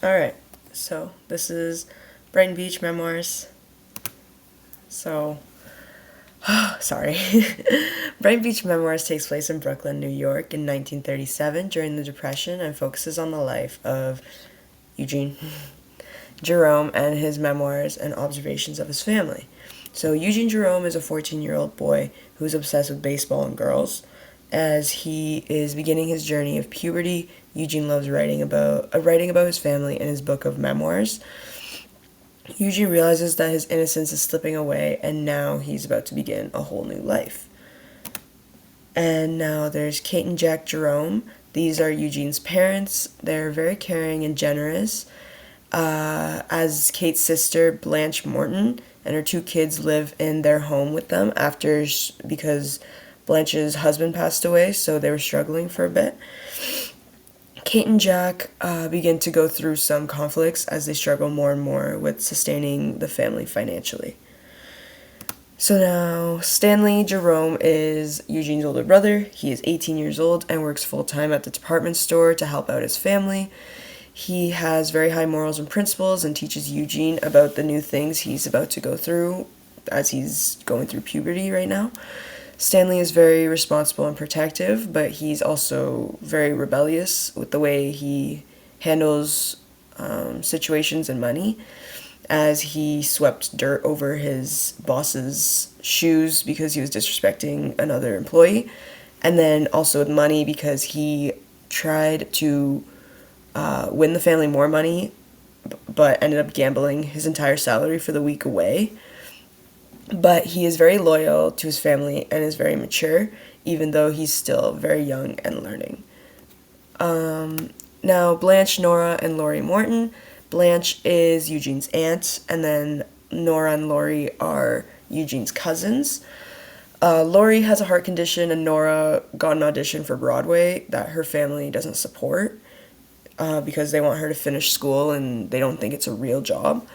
Alright, so this is Brighton Beach Memoirs. So, sorry. Brighton Beach Memoirs takes place in Brooklyn, New York in 1937 during the Depression and focuses on the life of Eugene Jerome and his memoirs and observations of his family. So, Eugene Jerome is a 14-year-old boy who is obsessed with baseball and girls. As he is beginning his journey of puberty, Eugene loves writing about his family in his book of memoirs. Eugene realizes that his innocence is slipping away, and now he's about to begin a whole new life. And now there's Kate and Jack Jerome. These are Eugene's parents. They're very caring and generous. As Kate's sister, Blanche Morton, and her two kids live in their home with them because Blanche's husband passed away, so they were struggling for a bit. Kate and Jack begin to go through some conflicts as they struggle more and more with sustaining the family financially. So now, Stanley Jerome is Eugene's older brother. He is 18 years old and works full-time at the department store to help out his family. He has very high morals and principles and teaches Eugene about the new things he's about to go through as he's going through puberty right now. Stanley is very responsible and protective, but he's also very rebellious with the way he handles situations and money, as he swept dirt over his boss's shoes because he was disrespecting another employee, and then also with money because he tried to win the family more money, but ended up gambling his entire salary for the week away. But he is very loyal to his family and is very mature, even though he's still very young and learning. Now, Blanche, Nora, and Laurie Morton. Blanche is Eugene's aunt, and then Nora and Laurie are Eugene's cousins. Laurie has a heart condition, and Nora got an audition for Broadway that her family doesn't support because they want her to finish school and they don't think it's a real job.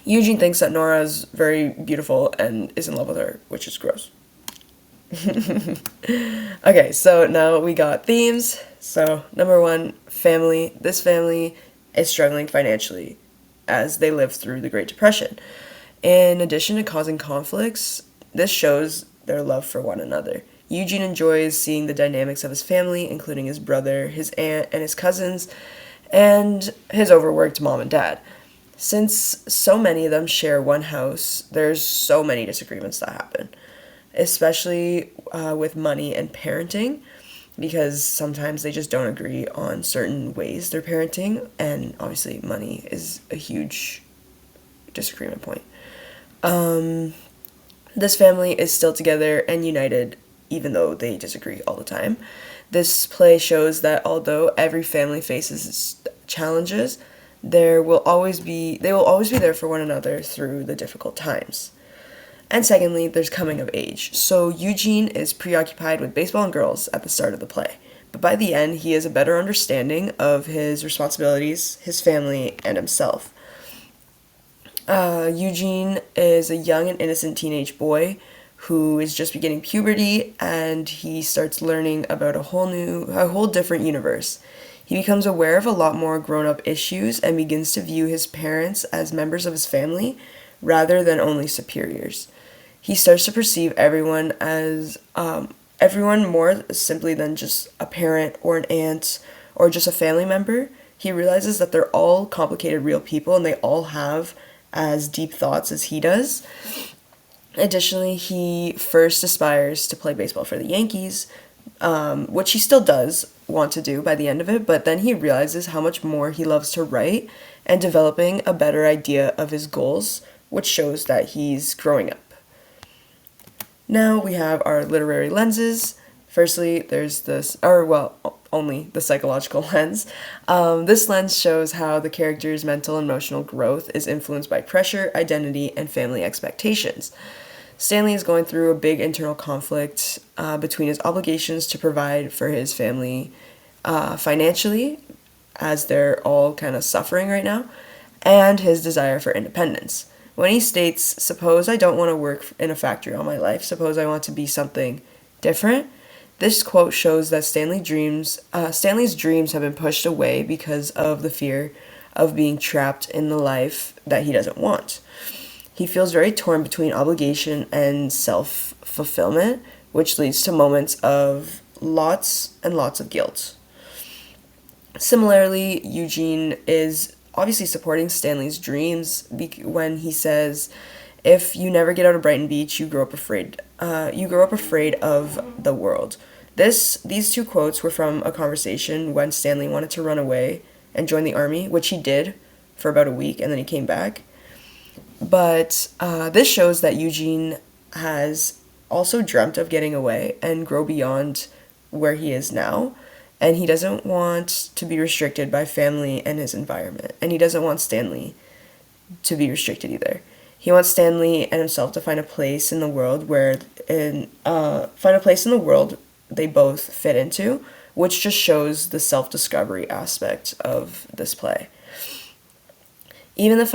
Eugene thinks that Nora is very beautiful and is in love with her, which is gross. Okay, so now we got themes. So, number one, family. This family is struggling financially as they live through the Great Depression. In addition to causing conflicts, this shows their love for one another. Eugene enjoys seeing the dynamics of his family, including his brother, his aunt, and his cousins, and his overworked mom and dad. Since so many of them share one house, there's so many disagreements that happen, especially with money and parenting, because sometimes they just don't agree on certain ways they're parenting, and obviously money is a huge disagreement point. This family is still together and united, even though they disagree all the time. This play shows that although every family faces challenges, they will always be there for one another through the difficult times. And secondly, there's coming of age. So Eugene is preoccupied with baseball and girls at the start of the play, but by the end he has a better understanding of his responsibilities, his family, and himself. Eugene is a young and innocent teenage boy who is just beginning puberty, and he starts learning about a whole different universe. He becomes aware of a lot more grown-up issues and begins to view his parents as members of his family rather than only superiors. He starts to perceive everyone as everyone more simply than just a parent or an aunt or just a family member. He realizes that they're all complicated real people and they all have as deep thoughts as he does. Additionally, he first aspires to play baseball for the Yankees, which he still does want to do by the end of it, but then he realizes how much more he loves to write and developing a better idea of his goals, which shows that he's growing up. Now we have our literary lenses. Firstly, there's only the psychological lens. This lens shows how the character's mental and emotional growth is influenced by pressure, identity, and family expectations. Stanley is going through a big internal conflict between his obligations to provide for his family financially, as they're all kind of suffering right now, and his desire for independence. When he states, "Suppose I don't want to work in a factory all my life, suppose I want to be something different," This quote shows that Stanley's dreams have been pushed away because of the fear of being trapped in the life that he doesn't want. He feels very torn between obligation and self-fulfillment, which leads to moments of lots and lots of guilt. Similarly, Eugene is obviously supporting Stanley's dreams when he says, "If you never get out of Brighton Beach, you grow up afraid. You grow up afraid of the world." These two quotes were from a conversation when Stanley wanted to run away and join the army, which he did for about a week, and then he came back. But this shows that Eugene has also dreamt of getting away and grow beyond where he is now. And he doesn't want to be restricted by family and his environment. And he doesn't want Stanley to be restricted either. He wants Stanley and himself to find a place in the world they both fit into, which just shows the self-discovery aspect of this play. Even the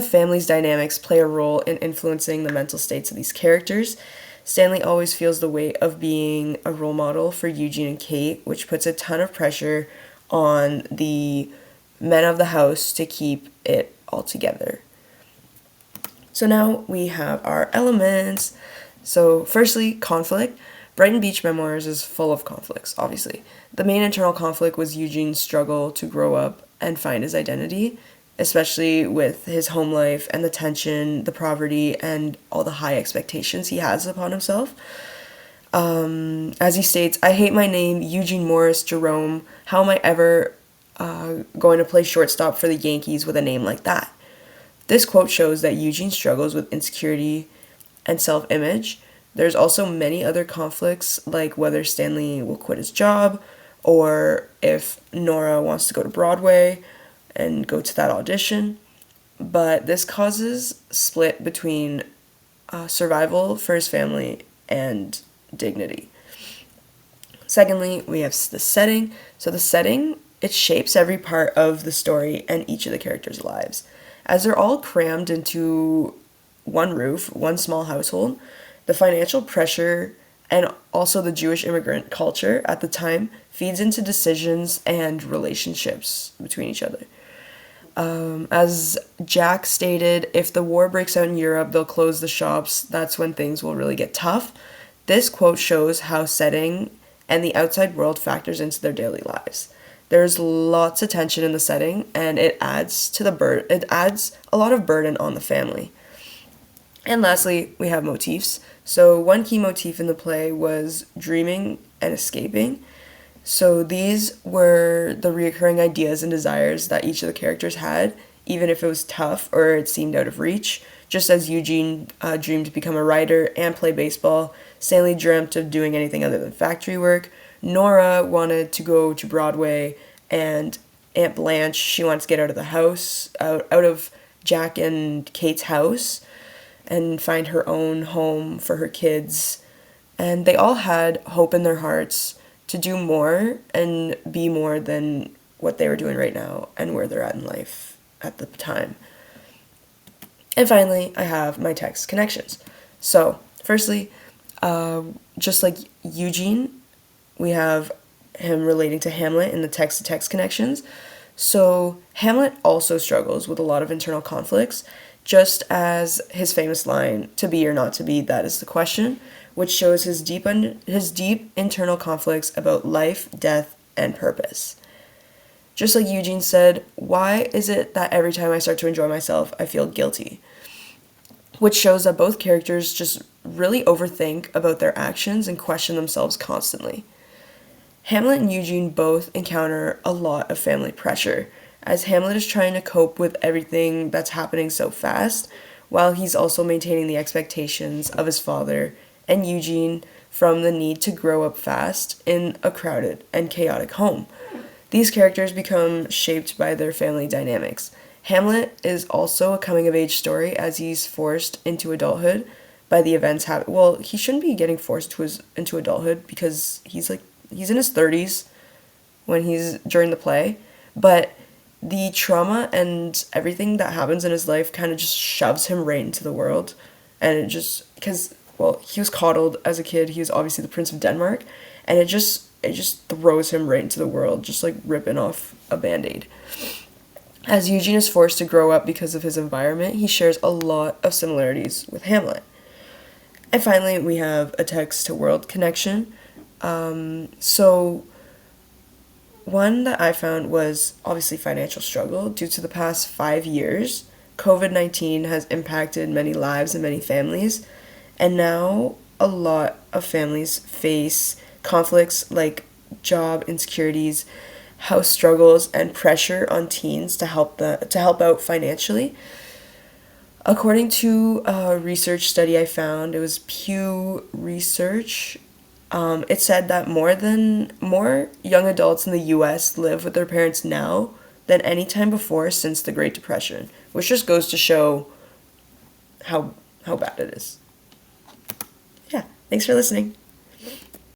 family's dynamics play a role in influencing the mental states of these characters. Stanley always feels the weight of being a role model for Eugene and Kate, which puts a ton of pressure on the men of the house to keep it all together. So now we have our elements. So firstly, conflict. Brighton Beach Memoirs is full of conflicts, obviously. The main internal conflict was Eugene's struggle to grow up and find his identity, especially with his home life and the tension, the poverty, and all the high expectations he has upon himself. As he states, "I hate my name, Eugene Morris Jerome. How am I ever going to play shortstop for the Yankees with a name like that?" This quote shows that Eugene struggles with insecurity and self-image. There's also many other conflicts, like whether Stanley will quit his job, or if Nora wants to go to Broadway and go to that audition. But this causes split between survival for his family and dignity. Secondly, we have the setting. So the setting, it shapes every part of the story and each of the characters' lives. As they're all crammed into one roof, one small household, the financial pressure and also the Jewish immigrant culture at the time feeds into decisions and relationships between each other. As Jack stated, if the war breaks out in Europe, they'll close the shops. That's when things will really get tough. This quote shows how setting and the outside world factors into their daily lives. There's lots of tension in the setting, and it adds a lot of burden on the family. And lastly, we have motifs. So one key motif in the play was dreaming and escaping. So these were the recurring ideas and desires that each of the characters had, even if it was tough or it seemed out of reach. Just as Eugene dreamed to become a writer and play baseball, Stanley dreamt of doing anything other than factory work. Nora wanted to go to Broadway, and Aunt Blanche, she wanted to get out of the house, out of Jack and Kate's house, and find her own home for her kids. And they all had hope in their hearts to do more and be more than what they were doing right now and where they're at in life at the time. And finally, I have my text connections. So, firstly, just like Eugene, we have him relating to Hamlet in the text-to-text connections. So, Hamlet also struggles with a lot of internal conflicts, just as his famous line, "To be or not to be, that is the question," which shows his deep internal conflicts about life, death, and purpose. Just like Eugene said, "Why is it that every time I start to enjoy myself, I feel guilty?" Which shows that both characters just really overthink about their actions and question themselves constantly. Hamlet and Eugene both encounter a lot of family pressure, as Hamlet is trying to cope with everything that's happening so fast, while he's also maintaining the expectations of his father and Eugene from the need to grow up fast in a crowded and chaotic home. These characters become shaped by their family dynamics. Hamlet is also a coming-of-age story as he's forced into adulthood by the events Well, he shouldn't be getting forced into adulthood because he's in his 30s when he's during the play, but the trauma and everything that happens in his life kind of just shoves him right into the world, and it just because well, he was coddled as a kid. He was obviously the Prince of Denmark, and it just throws him right into the world, just like ripping off a band-aid. As Eugene is forced to grow up because of his environment, he shares a lot of similarities with Hamlet. And finally, we have a text to world connection. So, one that I found was obviously financial struggle. Due to the past 5 years, COVID-19 has impacted many lives and many families. And now a lot of families face conflicts like job insecurities, house struggles, and pressure on teens to help out financially. According to a research study I found, it was Pew Research. It said that more young adults in the U.S. live with their parents now than any time before since the Great Depression, which just goes to show how bad it is. Yeah, thanks for listening.